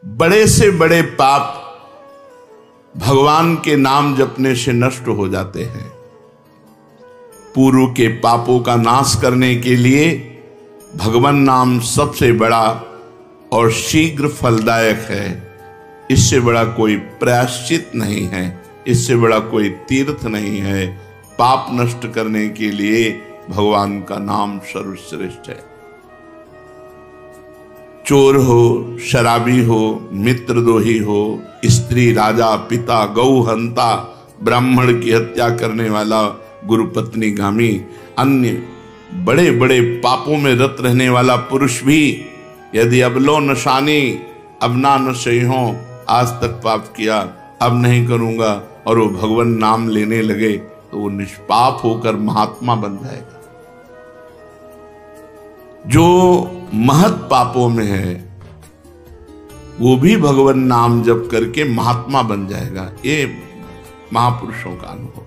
बड़े से बड़े पाप भगवान के नाम जपने से नष्ट हो जाते हैं। पूर्व के पापों का नाश करने के लिए भगवान नाम सबसे बड़ा और शीघ्र फलदायक है। इससे बड़ा कोई प्रायश्चित नहीं है, इससे बड़ा कोई तीर्थ नहीं है। पाप नष्ट करने के लिए भगवान का नाम सर्वश्रेष्ठ है। चोर हो, शराबी हो, मित्रद्रोही हो, स्त्री, राजा, पिता, गौ हंता, ब्राह्मण की हत्या करने वाला, गुरुपत्नी गामी, अन्य बड़े बड़े पापों में रत रहने वाला पुरुष भी यदि अबलो नशानी अब ना नशे हो, आज तक पाप किया अब नहीं करूंगा, और वो भगवान नाम लेने लगे तो वो निष्पाप होकर महात्मा बन जाएगा। जो महत पापों में है वो भी भगवान नाम जप करके महात्मा बन जाएगा। ये महापुरुषों का अनुभव।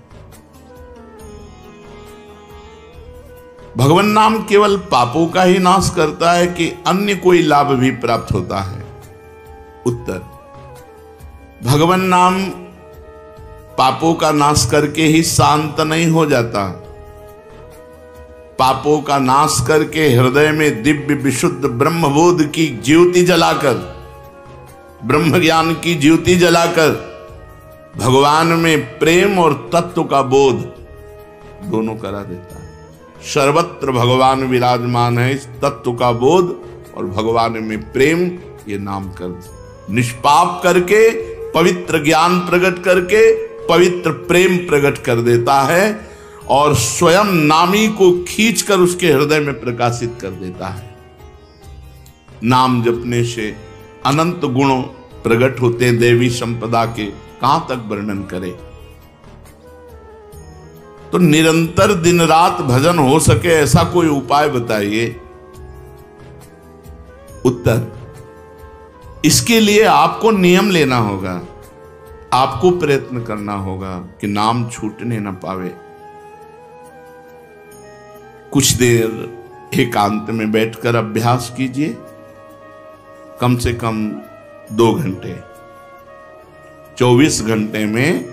भगवान नाम केवल पापों का ही नाश करता है कि अन्य कोई लाभ भी प्राप्त होता है? उत्तर, भगवान नाम पापों का नाश करके ही शांत नहीं हो जाता। पापों का नाश करके हृदय में दिव्य विशुद्ध ब्रह्मबोध की ज्योति जलाकर, ब्रह्म ज्ञान की ज्योति जलाकर भगवान में प्रेम और तत्व का बोध दोनों करा देता है। सर्वत्र भगवान विराजमान है, इस तत्व का बोध और भगवान में प्रेम, ये नाम कर निष्पाप करके पवित्र ज्ञान प्रकट करके पवित्र प्रेम प्रकट कर देता है और स्वयं नामी को खींचकर उसके हृदय में प्रकाशित कर देता है। नाम जपने से अनंत गुण प्रकट होते हैं, देवी संपदा के कहां तक वर्णन करें। तो निरंतर दिन रात भजन हो सके ऐसा कोई उपाय बताइए। उत्तर, इसके लिए आपको नियम लेना होगा, आपको प्रयत्न करना होगा कि नाम छूटने न पावे। कुछ देर एकांत में बैठकर अभ्यास कीजिए, कम से कम 2 घंटे। 24 घंटे में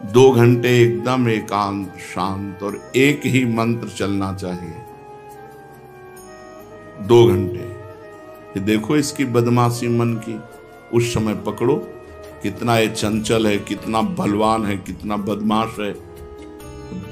2 घंटे एकदम एकांत शांत और एक ही मंत्र चलना चाहिए। 2 घंटे। ये देखो इसकी बदमाशी मन की, उस समय पकड़ो कितना ये चंचल है, कितना बलवान है, कितना बदमाश है।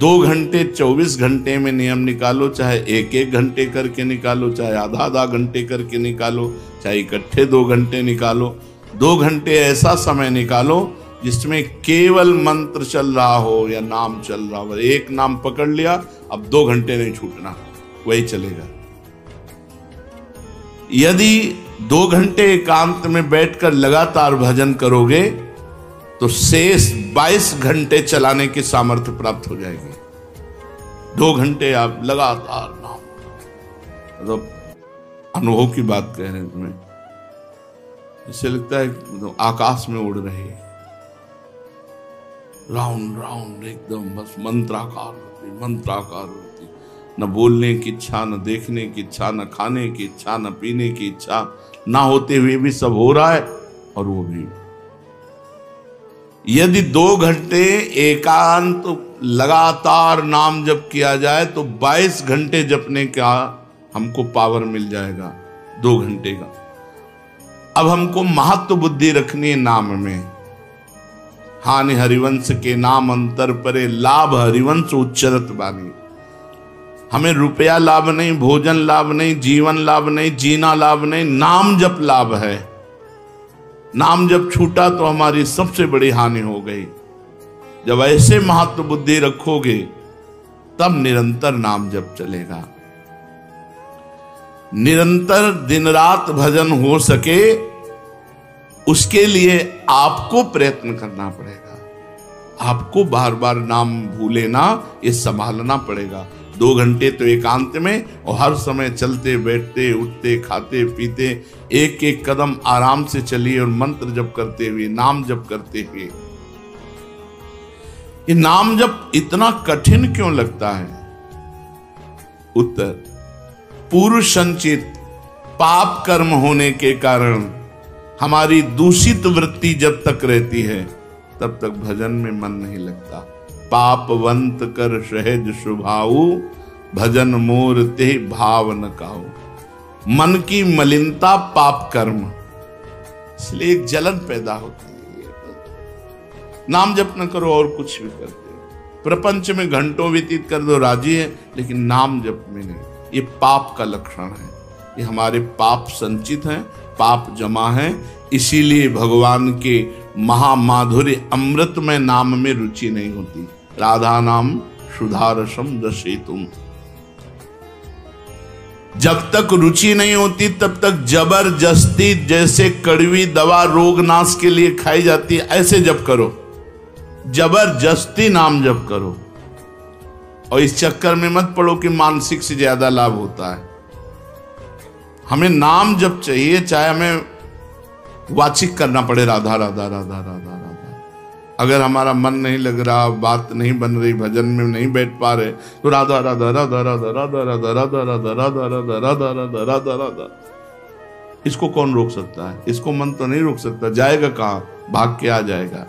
2 घंटे 24 घंटे में नियम निकालो, चाहे 1-1 घंटे करके निकालो, चाहे आधा घंटे करके निकालो, चाहे इकट्ठे 2 घंटे निकालो। 2 घंटे ऐसा समय निकालो जिसमें केवल मंत्र चल रहा हो या नाम चल रहा हो। एक नाम पकड़ लिया, अब 2 घंटे नहीं छूटना, वही चलेगा। यदि 2 घंटे एकांत में बैठकर लगातार भजन करोगे तो शेष 22 घंटे चलाने की सामर्थ्य प्राप्त हो जाएगी। 2 घंटे आप लगातार नाम, मतलब अनुभव की बात कह रहे हैं तुम्हें, इससे लगता है तो आकाश में उड़ रहे हैं, राउंड राउंड एकदम, बस मंत्राकार होती, न बोलने की इच्छा, न देखने की इच्छा, न खाने की इच्छा, न पीने की इच्छा, ना होते हुए भी सब हो रहा है। और वो भी यदि 2 घंटे एकांत लगातार नाम जप किया जाए तो 22 घंटे जपने का हमको पावर मिल जाएगा 2 घंटे का। अब हमको महत्व बुद्धि रखनी है नाम में। हानि हरिवंश के नाम अंतर परे, लाभ हरिवंश उच्चरत बानी। हमें रुपया लाभ नहीं, भोजन लाभ नहीं, जीवन लाभ नहीं, जीना लाभ नहीं, नाम जप लाभ है। नाम जब छूटा तो हमारी सबसे बड़ी हानि हो गई। जब ऐसे महत्व बुद्धि रखोगे तब निरंतर नाम जप चलेगा। निरंतर दिन रात भजन हो सके उसके लिए आपको प्रयत्न करना पड़ेगा। आपको बार बार नाम भूले ना, ये संभालना पड़ेगा। 2 घंटे तो एकांत में, और हर समय चलते बैठते उठते खाते पीते एक एक कदम आराम से चलिए और मंत्र जप करते हुए, नाम जप करते हुए। ये नाम जप इतना कठिन क्यों लगता है? उत्तर, पूर्व संचित पाप कर्म होने के कारण हमारी दूषित वृत्ति जब तक रहती है तब तक भजन में मन नहीं लगता। पापवंत कर सहज स्वभाऊ, भजन मोर ते भाव न काऊ। मन की मलिनता पाप कर्म, इसलिए एक जलन पैदा होती है। नाम जप न करो और कुछ भी करते हो, प्रपंच में घंटों व्यतीत कर दो राजी है, लेकिन नाम जप में नहीं। ये पाप का लक्षण है, ये हमारे पाप संचित हैं, पाप जमा है। इसीलिए भगवान के महामाधुर्य अमृत में नाम में रुचि नहीं होती। राधा नाम सुधारसम दशेतुम, जब तक रुचि नहीं होती तब तक जबरदस्ती, जैसे कड़वी दवा रोग नाश के लिए खाई जाती है ऐसे जप करो, जबरदस्ती नाम जप करो। और इस चक्कर में मत पड़ो कि मानसिक से ज्यादा लाभ होता है। हमें नाम जप चाहिए, चाहे हमें वाचिक करना पड़े राधा राधा राधा राधा राधा। अगर हमारा मन नहीं लग रहा, बात नहीं बन रही, भजन में नहीं बैठ पा रहे, तो राधा राधा राधा राधा राधा राधा राधा राधा राधा राधा राधा राधा राधा राधा। इसको कौन रोक सकता है? इसको मन तो नहीं रोक सकता, जाएगा कहां? भाग के आ जाएगा।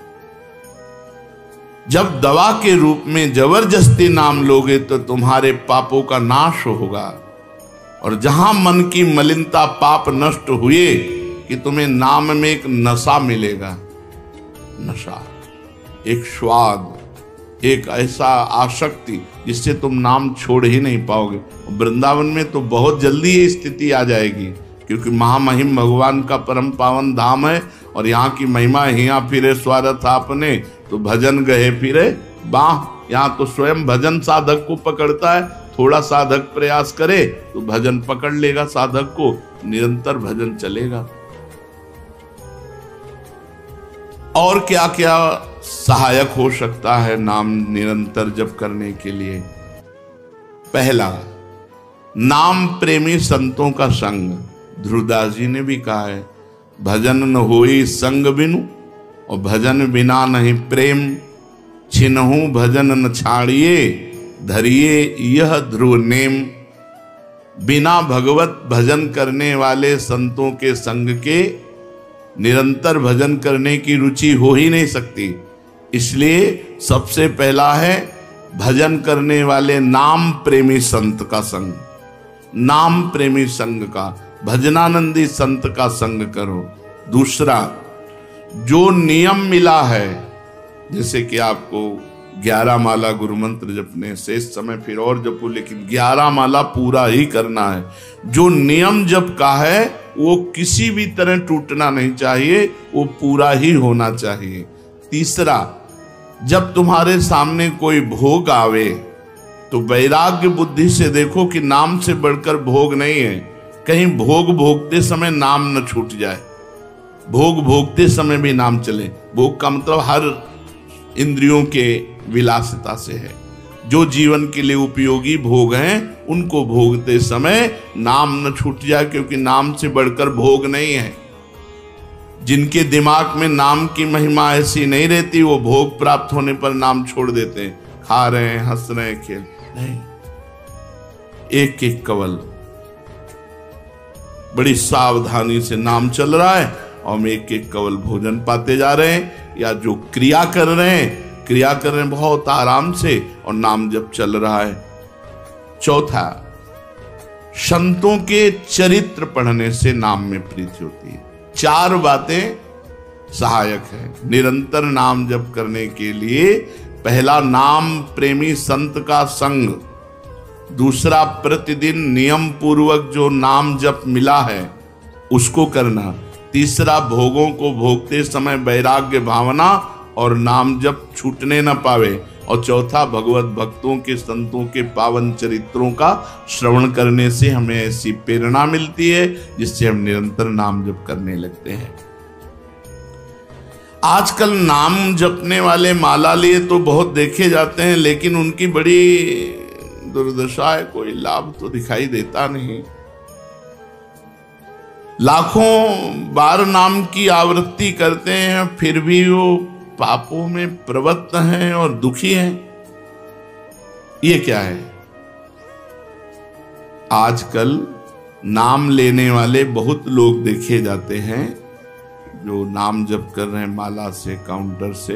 जब दवा के रूप में जबरदस्ती नाम लोगे तो तुम्हारे पापों का नाश होगा। और जहां मन की मलिनता पाप नष्ट हुए कि तुम्हें नाम में एक नशा मिलेगा, नशा, एक स्वाद, एक ऐसा आसक्ति जिससे तुम नाम छोड़ ही नहीं पाओगे। वृंदावन में तो बहुत जल्दी ये स्थिति आ जाएगी, क्योंकि महामहिम भगवान का परम पावन धाम है और यहाँ की महिमा हिया फिरे स्वार्थ आपने, तो भजन गए फिरे बाह। यहाँ तो स्वयं भजन साधक को पकड़ता है, थोड़ा साधक प्रयास करे तो भजन पकड़ लेगा साधक को, निरंतर भजन चलेगा। और क्या क्या सहायक हो सकता है नाम निरंतर जप करने के लिए? पहला, नाम प्रेमी संतों का संग। ध्रुवदास जी ने भी कहा है, भजन न होई संग बिनु, और भजन बिना नहीं प्रेम। छिनहु भजन न छाड़िए, धरिए यह ध्रुव नेम। बिना भगवत भजन करने वाले संतों के संग के निरंतर भजन करने की रुचि हो ही नहीं सकती। इसलिए सबसे पहला है भजन करने वाले नाम प्रेमी संत का संग। नाम प्रेमी संग का, भजनानंदी संत का संग करो। दूसरा, जो नियम मिला है, जैसे कि आपको 11 माला गुरु मंत्र जपने, शेष समय फिर और जपो, लेकिन 11 माला पूरा ही करना है। जो नियम जप का है वो किसी भी तरह टूटना नहीं चाहिए, वो पूरा ही होना चाहिए। तीसरा, जब तुम्हारे सामने कोई भोग आवे तो वैराग्य बुद्धि से देखो कि नाम से बढ़कर भोग नहीं है। कहीं भोग भोगते समय नाम न छूट जाए, भोग भोगते समय भी नाम चले। भोग का मतलब हर इंद्रियों के विलासिता से है। जो जीवन के लिए उपयोगी भोग हैं उनको भोगते समय नाम न छूट जाए, क्योंकि नाम से बढ़कर भोग नहीं है। जिनके दिमाग में नाम की महिमा ऐसी नहीं रहती, वो भोग प्राप्त होने पर नाम छोड़ देते हैं। खा रहे हैं, हंस रहे हैं, खेल नहीं, एक एक कवल बड़ी सावधानी से नाम चल रहा है और हम एक एक कवल भोजन पाते जा रहे हैं। या जो क्रिया कर रहे हैं बहुत आराम से और नाम जब चल रहा है। चौथा, संतों के चरित्र पढ़ने से नाम में प्रीति होती है। 4 बातें सहायक है निरंतर नाम जप करने के लिए। पहला, नाम प्रेमी संत का संग। दूसरा, प्रतिदिन नियम पूर्वक जो नाम जप मिला है उसको करना। तीसरा, भोगों को भोगते समय वैराग्य भावना और नाम जप छूटने न पावे। और चौथा, भगवत भक्तों के संतों के पावन चरित्रों का श्रवण करने से हमें ऐसी प्रेरणा मिलती है जिससे हम निरंतर नाम जप करने लगते हैं। आजकल नाम जपने वाले माला लिए तो बहुत देखे जाते हैं, लेकिन उनकी बड़ी दुर्दशा है, कोई लाभ तो दिखाई देता नहीं। लाखों बार नाम की आवृत्ति करते हैं, फिर भी वो पापों में प्रवृत्त हैं और दुखी हैं। ये क्या है? आजकल नाम लेने वाले बहुत लोग देखे जाते हैं, जो नाम जप कर रहे हैं माला से, काउंटर से,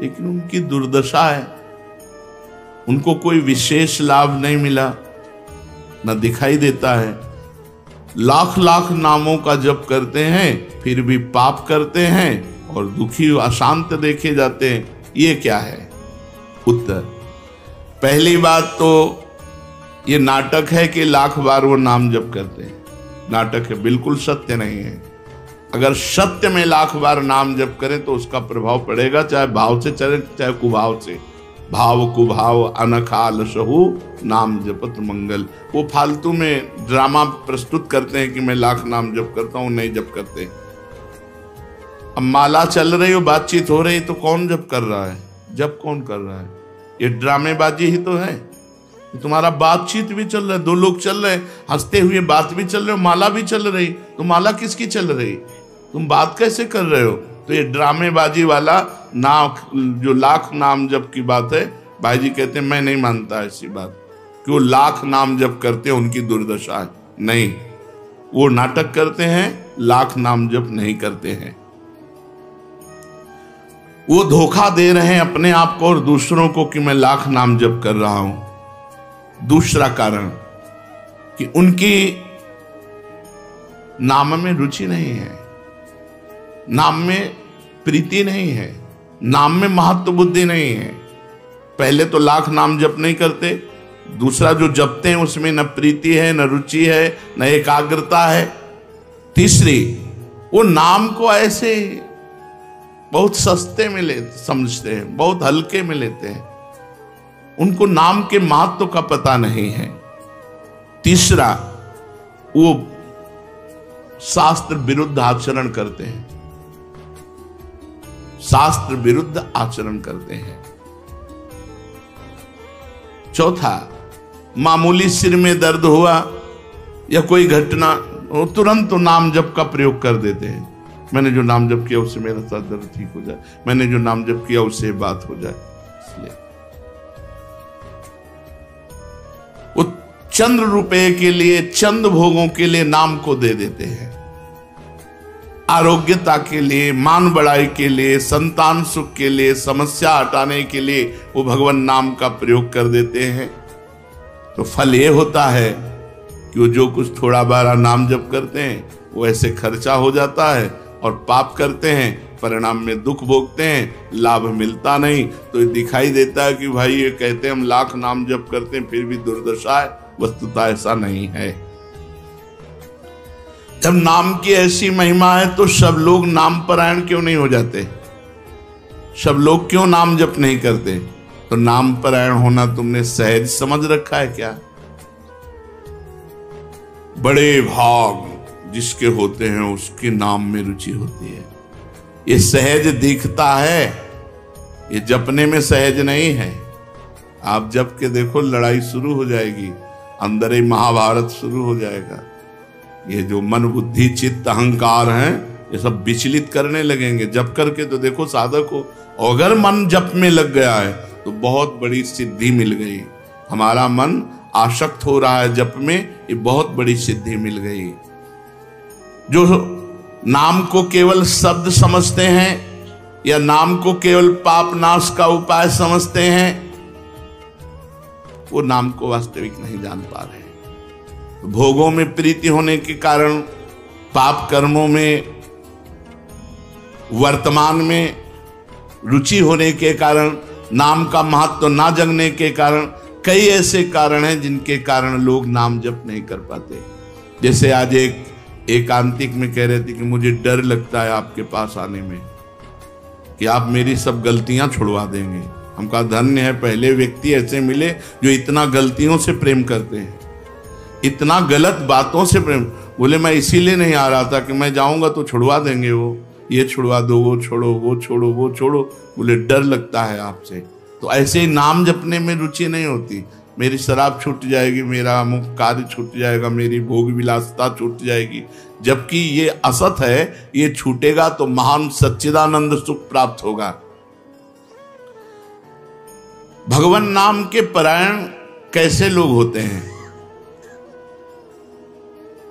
लेकिन उनकी दुर्दशा है, उनको कोई विशेष लाभ नहीं मिला, न दिखाई देता है। लाख लाख नामों का जप करते हैं फिर भी पाप करते हैं और दुखी अशांत देखे जाते हैं। ये क्या है? उत्तर, पहली बात तो ये नाटक है कि लाख बार वो नाम जप करते हैं। नाटक है, बिल्कुल सत्य नहीं है। अगर सत्य में लाख बार नाम जप करें तो उसका प्रभाव पड़ेगा, चाहे भाव से चले चाहे कुभाव से। भाव कुभाव अनखाल सहु नाम जपत मंगल। वो फालतू में ड्रामा प्रस्तुत करते हैं कि मैं लाख नाम जप करता हूं, नहीं जप करते। अब माला चल रही हो, बातचीत हो रही, तो कौन जप कर रहा है? जप कौन कर रहा है? ये ड्रामेबाजी ही तो है। तुम्हारा बातचीत भी चल रहा है, दो लोग चल रहे हैं, हंसते हुए बात भी चल रहे हो, माला भी चल रही, तो माला किसकी चल रही? तुम बात कैसे कर रहे हो? तो ये ड्रामेबाजी वाला जो लाख नाम जप की बात है, भाई जी कहते हैं मैं नहीं मानता ऐसी बात कि वो लाख नाम जप करते हैं उनकी दुर्दशा है। नहीं, वो नाटक करते हैं, लाख नाम जप नहीं करते हैं। वो धोखा दे रहे हैं अपने आप को और दूसरों को कि मैं लाख नाम जप कर रहा हूं। दूसरा कारण कि उनकी नाम में रुचि नहीं है, नाम में प्रीति नहीं है, नाम में महत्व बुद्धि नहीं है। पहले तो लाख नाम जप नहीं करते, दूसरा जो जपते हैं उसमें न प्रीति है, न रुचि है, न एकाग्रता है। तीसरी, वो नाम को ऐसे बहुत सस्ते में समझते हैं, बहुत हल्के में लेते हैं, उनको नाम के महत्व का पता नहीं है। तीसरा, वो शास्त्र विरुद्ध आचरण करते हैं, शास्त्र विरुद्ध आचरण करते हैं। चौथा, मामूली सिर में दर्द हुआ या कोई घटना, वो तुरंत तो नाम जप का प्रयोग कर देते हैं। मैंने जो नाम जप किया उससे मेरा सर दर्द ठीक हो जाए, मैंने जो नाम जप किया उससे बात हो जाए। इसलिए वो चंद्र रुपए के लिए, चंद भोगों के लिए नाम को दे देते हैं। आरोग्यता के लिए, मान बढ़ाई के लिए, संतान सुख के लिए, समस्या हटाने के लिए वो भगवान नाम का प्रयोग कर देते हैं। तो फल ये होता है कि वो जो कुछ थोड़ा बारा नाम जप करते हैं वो ऐसे खर्चा हो जाता है और पाप करते हैं, परिणाम में दुख भोगते हैं, लाभ मिलता नहीं। तो ये दिखाई देता है कि भाई ये कहते हैं हम लाख नाम जप करते हैं फिर भी दुर्दशा है। वस्तुतः ऐसा नहीं है। जब नाम की ऐसी महिमा है तो सब लोग नाम परायण क्यों नहीं हो जाते? सब लोग क्यों नाम जप नहीं करते? तो नाम परायण होना तुमने सहज समझ रखा है क्या? बड़े भाग जिसके होते हैं उसके नाम में रुचि होती है। ये सहज दिखता है, ये जपने में सहज नहीं है। आप जप के देखो, लड़ाई शुरू हो जाएगी, अंदर ही महाभारत शुरू हो जाएगा। ये जो मन बुद्धि चित्त अहंकार हैं, ये सब विचलित करने लगेंगे। जप करके तो देखो साधक को, अगर मन जप में लग गया है तो बहुत बड़ी सिद्धि मिल गई। हमारा मन आसक्त हो रहा है जप में, ये बहुत बड़ी सिद्धि मिल गई। जो नाम को केवल शब्द समझते हैं या नाम को केवल पाप नाश का उपाय समझते हैं, वो नाम को वास्तविक नहीं जान पा रहे। भोगों में प्रीति होने के कारण, पाप कर्मों में, वर्तमान में रुचि होने के कारण, नाम का महत्व ना जगने के कारण, कई ऐसे कारण हैं जिनके कारण लोग नाम जप नहीं कर पाते। जैसे आज एक एकांतिक में कह रहे थे कि मुझे डर लगता है आपके पास आने में कि आप मेरी सब गलतियां छुड़वा देंगे। हम कहा धन्य है, पहले व्यक्ति ऐसे मिले जो इतना गलतियों से प्रेम करते हैं, इतना गलत बातों से प्रेम। बोले मैं इसीलिए नहीं आ रहा था कि मैं जाऊंगा तो छुड़वा देंगे, वो ये छुड़वा दो, वो छोड़ो, वो छोड़ो, वो छोड़ो। बोले डर लगता है आपसे। तो ऐसे ही नाम जपने में रुचि नहीं होती। मेरी शराब छूट जाएगी, मेरा अमुक कार्य छूट जाएगा, मेरी भोग विलासता छूट जाएगी। जबकि ये असत है, ये छूटेगा तो महान सच्चिदानंद सुख प्राप्त होगा। भगवान नाम के परायण कैसे लोग होते हैं?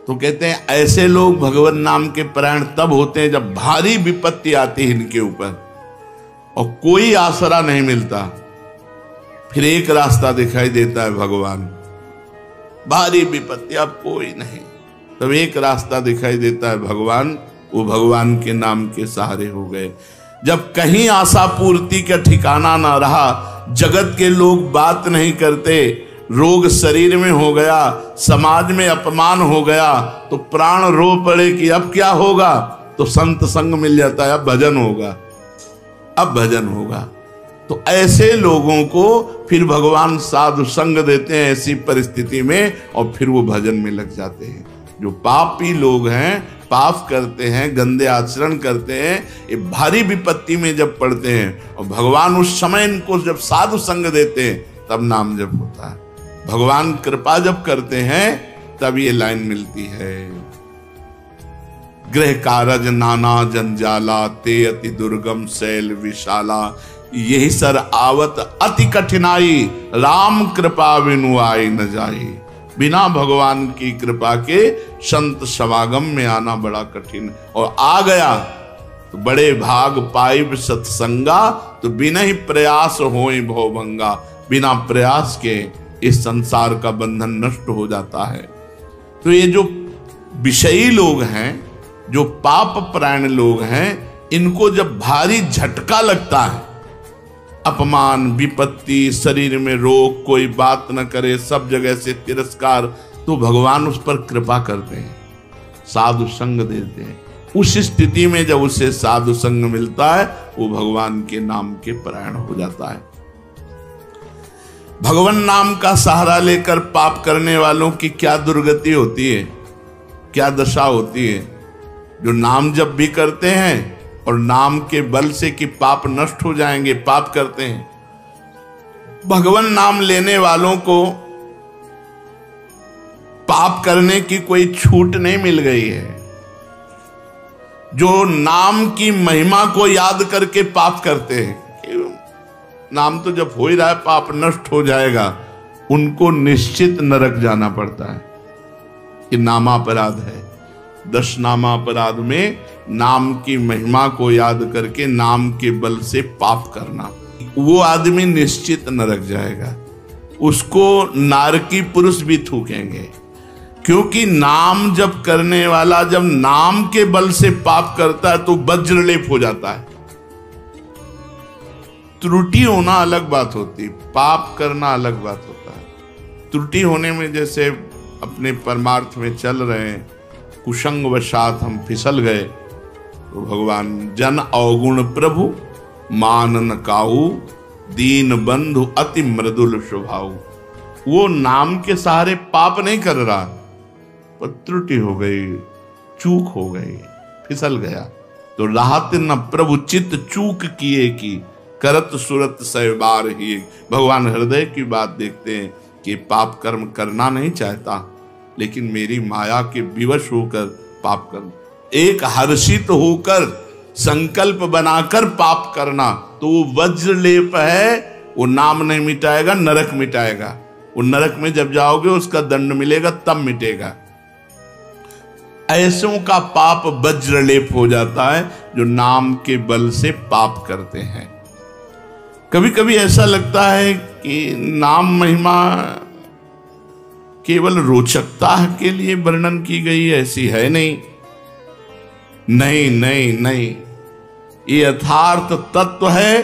तो कहते हैं ऐसे लोग भगवान नाम के परायण तब होते हैं जब भारी विपत्ति आती है इनके ऊपर और कोई आसरा नहीं मिलता। फिर एक रास्ता दिखाई देता है भगवान, भारी विपत्ति अब कोई नहीं, तब एक रास्ता दिखाई देता है भगवान, वो भगवान के नाम के सहारे हो गए। जब कहीं आशा पूर्ति का ठिकाना ना रहा, जगत के लोग बात नहीं करते, रोग शरीर में हो गया, समाज में अपमान हो गया, तो प्राण रो पड़े कि अब क्या होगा, तो संत संग मिल जाता है, अब भजन होगा, अब भजन होगा। तो ऐसे लोगों को फिर भगवान साधु संग देते हैं ऐसी परिस्थिति में, और फिर वो भजन में लग जाते हैं। जो पापी लोग हैं, पाप करते हैं, गंदे आचरण करते हैं, ये भारी विपत्ति में जब पड़ते हैं और भगवान उस समय इनको जब साधु संग देते हैं तब नाम जप होता है। भगवान कृपा जब करते हैं तब ये लाइन मिलती है, गृह कारज नाना जंजाला, ते अति दुर्गम शैल विशाला, यही सर आवत अति कठिनाई, राम कृपा बिनु आई न जाई। बिना भगवान की कृपा के संत समागम में आना बड़ा कठिन, और आ गया तो बड़े भाग पाइब सत्संगा, तो बिना ही प्रयास होए भवभंगा। बिना प्रयास के इस संसार का बंधन नष्ट हो जाता है। तो ये जो विषयी लोग हैं, जो पाप परायण लोग हैं, इनको जब भारी झटका लगता है, अपमान, विपत्ति, शरीर में रोग, कोई बात न करे, सब जगह से तिरस्कार, तो भगवान उस पर कृपा करते हैं, साधु संग देते हैं। उस स्थिति में जब उसे साधु संग मिलता है, वो भगवान के नाम के परायण हो जाता है। भगवान नाम का सहारा लेकर पाप करने वालों की क्या दुर्गति होती है, क्या दशा होती है। जो नाम जप भी करते हैं और नाम के बल से कि पाप नष्ट हो जाएंगे, पाप करते हैं। भगवान नाम लेने वालों को पाप करने की कोई छूट नहीं मिल गई है। जो नाम की महिमा को याद करके पाप करते हैं, नाम तो जब हो ही रहा है पाप नष्ट हो जाएगा, उनको निश्चित नरक जाना पड़ता है। कि नामापराध है, 10 नामापराध में नाम की महिमा को याद करके नाम के बल से पाप करना, वो आदमी निश्चित नरक जाएगा। उसको नारकी पुरुष भी थूकेंगे, क्योंकि नाम जप करने वाला जब नाम के बल से पाप करता है तो वज्रलेप हो जाता है। त्रुटि होना अलग बात होती, पाप करना अलग बात होता है। त्रुटि होने में जैसे अपने परमार्थ में चल रहे हैं, कुसंग वशात हम फिसल गए, तो भगवान जन अवगुण प्रभु मान न काहू, दीन बंधु अति मृदुल स्वभाव। वो नाम के सहारे पाप नहीं कर रहा, पर त्रुटि हो गई, चूक हो गई, फिसल गया। तो राहत न प्रभु चित्त चूक किए की, करत सुरत सहबार ही। भगवान हृदय की बात देखते हैं कि पाप कर्म करना नहीं चाहता, लेकिन मेरी माया के विवश होकर पाप करना, एक हर्षित होकर संकल्प बनाकर पाप करना, तो वो वज्रलेप है, वो नाम नहीं मिटाएगा, नरक मिटाएगा। वो नरक में जब जाओगे उसका दंड मिलेगा, तब मिटेगा। ऐसों का पाप वज्रलेप हो जाता है जो नाम के बल से पाप करते हैं। कभी कभी ऐसा लगता है कि नाम महिमा केवल रोचकता के लिए वर्णन की गई, ऐसी है नहीं। नहीं नहीं नहीं, ये यथार्थ तत्व है।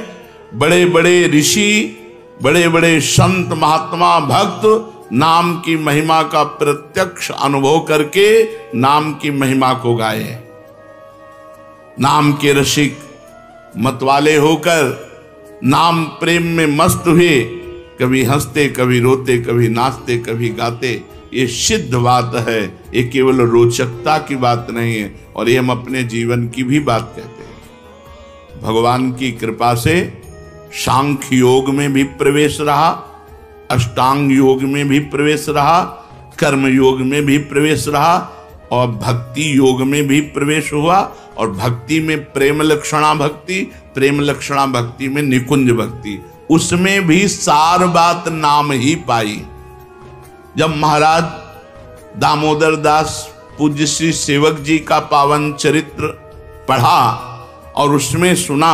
बड़े बड़े ऋषि, बड़े बड़े संत, महात्मा, भक्त नाम की महिमा का प्रत्यक्ष अनुभव करके नाम की महिमा को गाए। नाम के रसिक मतवाले होकर नाम प्रेम में मस्त हुए, कभी हंसते, कभी रोते, कभी नाचते, कभी गाते। ये सिद्ध बात है, ये केवल रोचकता की बात नहीं है, और ये हम अपने जीवन की भी बात कहते हैं। भगवान की कृपा से सांख्य योग में भी प्रवेश रहा, अष्टांग योग में भी प्रवेश रहा, कर्म योग में भी प्रवेश रहा, और भक्ति योग में भी प्रवेश हुआ। और भक्ति में प्रेम लक्षणा भक्ति, प्रेम लक्षणा भक्ति में निकुंज भक्ति, उसमें भी सार बात नाम ही पाई। जब महाराज दामोदर दास पूज्य श्री सेवक जी का पावन चरित्र पढ़ा और उसमें सुना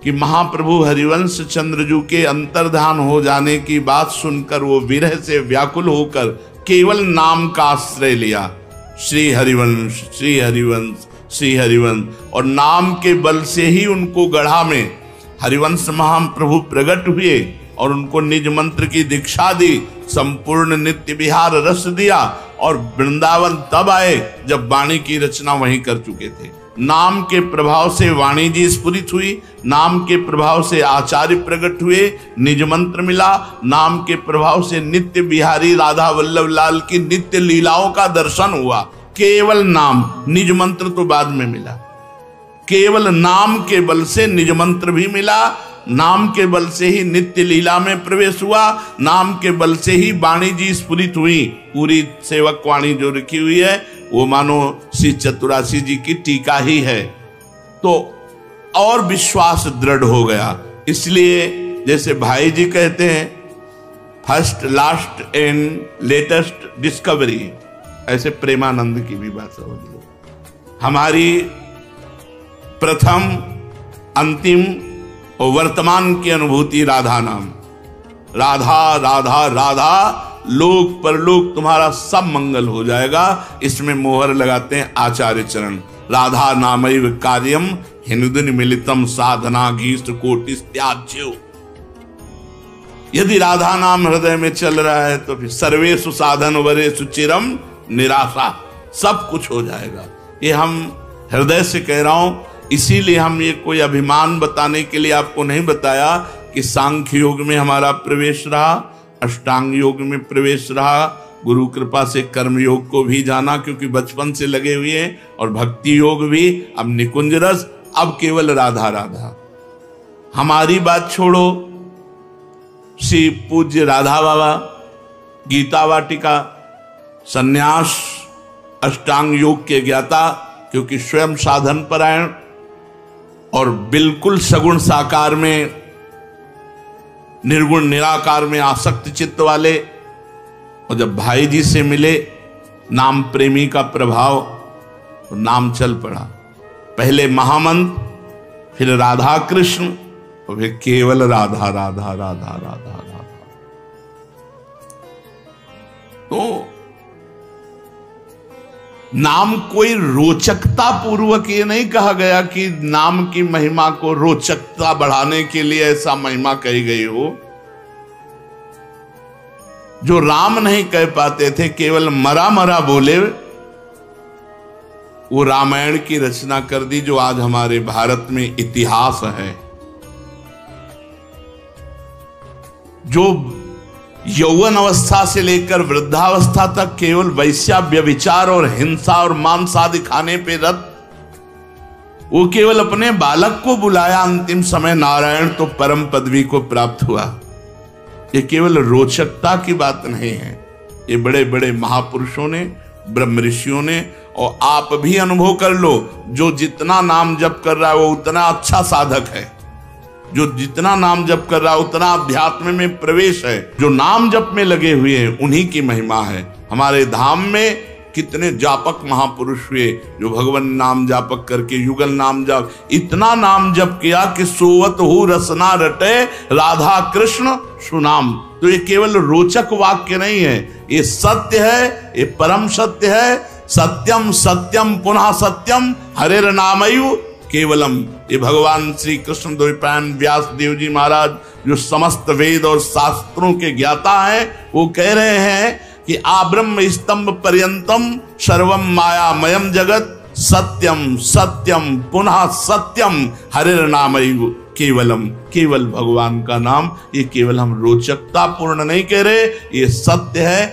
कि महाप्रभु हरिवंश चंद्रजू के अंतर्धान हो जाने की बात सुनकर वो विरह से व्याकुल होकर केवल नाम का आश्रय लिया, श्री हरिवंश श्री हरिवंश श्री हरिवंश, और नाम के बल से ही उनको गढ़ा में हरिवंश महाप्रभु प्रकट हुए और उनको निज मंत्र की दीक्षा दी, संपूर्ण नित्य विहार रस दिया और वृंदावन तब आए जब वाणी की रचना वहीं कर चुके थे। नाम के प्रभाव से वाणी जी स्फुरित हुई, नाम के प्रभाव से आचार्य प्रकट हुए, निज मंत्र मिला, नाम के प्रभाव से नित्य बिहारी राधा वल्लभ लाल की नित्य लीलाओं का दर्शन हुआ। केवल नाम, निज मंत्र तो बाद में मिला, केवल नाम के बल से निज मंत्र भी मिला, नाम के बल से ही नित्य लीला में प्रवेश हुआ, नाम के बल से ही वाणी जी स्फुरित हुई। पूरी सेवक वाणी जो लिखी हुई है वो मानो श्री चतुरासी जी की टीका ही है, तो और विश्वास दृढ़ हो गया। इसलिए जैसे भाई जी कहते हैं first last and latest discovery, ऐसे प्रेमानंद की भी बात समझ लो। हमारी प्रथम अंतिम और वर्तमान की अनुभूति राधा नाम, राधा राधा राधा, लोक परलोक तुम्हारा सब मंगल हो जाएगा। इसमें मोहर लगाते हैं आचार्य चरण, राधा नामैव कार्यम हिंदुन मिलितम साधना गीष्ट कोटि त्याज्यो। यदि राधा नाम हृदय में चल रहा है तो फिर सर्वेषु साधन वरेषु चिरम निराशा, सब कुछ हो जाएगा। ये हम हृदय से कह रहा हूं, इसीलिए हम ये कोई अभिमान बताने के लिए आपको नहीं बताया कि सांख्य योग में हमारा प्रवेश रहा, अष्टांग योग में प्रवेश रहा, गुरु कृपा से कर्म योग को भी जाना क्योंकि बचपन से लगे हुए हैं, और भक्ति योग भी, अब निकुंज रस, अब केवल राधा राधा। हमारी बात छोड़ो, श्री पूज्य राधा बाबा गीता वाटिका संन्यास अष्टांग योग के ज्ञाता, क्योंकि स्वयं साधन परायण और बिल्कुल सगुण साकार में निर्गुण निराकार में आसक्त चित्त वाले, और जब भाई जी से मिले नाम प्रेमी का प्रभाव, तो नाम चल पड़ा। पहले महामंत्र, फिर राधा कृष्ण, और फिर केवल राधा राधा राधा राधा राधा। तो नाम कोई रोचकता पूर्वक ये नहीं कहा गया कि नाम की महिमा को रोचकता बढ़ाने के लिए ऐसा महिमा कही गई हो। जो राम नहीं कह पाते थे, केवल मरा मरा बोले, वो रामायण की रचना कर दी जो आज हमारे भारत में इतिहास है। जो यौवन अवस्था से लेकर वृद्धावस्था तक केवल वैश्या व्यभिचार और हिंसा और मांस आदि खाने पे रत, वो केवल अपने बालक को बुलाया, अंतिम समय नारायण तो परम पदवी को प्राप्त हुआ। ये केवल रोचकता की बात नहीं है, ये बड़े बड़े महापुरुषों ने, ब्रह्म ऋषियों ने, और आप भी अनुभव कर लो, जो जितना नाम जप कर रहा है वो उतना अच्छा साधक है, जो जितना नाम जप कर रहा है उतना अध्यात्म में प्रवेश है। जो नाम जप में लगे हुए हैं उन्हीं की महिमा है। हमारे धाम में कितने जापक महापुरुष हुए जो भगवान नाम जापक करके युगल नाम जप, इतना नाम जप किया कि सोवत हो रसना रटे राधा कृष्ण सुनाम। तो ये केवल रोचक वाक्य नहीं है, ये सत्य है, ये परम सत्य है। सत्यम सत्यम पुनः सत्यम हरेर नामयु केवलम। ये भगवान श्री कृष्ण द्वैपायन व्यास देव जी महाराज जो समस्त वेद और शास्त्रों के ज्ञाता हैं, वो कह रहे हैं कि आब्रह्म स्तंभ पर्यंतम सर्वम मायामयम जगत सत्यम सत्यम पुनः सत्यम हरेर नामयु केवलम। केवल भगवान का नाम, ये केवल हम रोचकता पूर्ण नहीं कह रहे, ये सत्य है।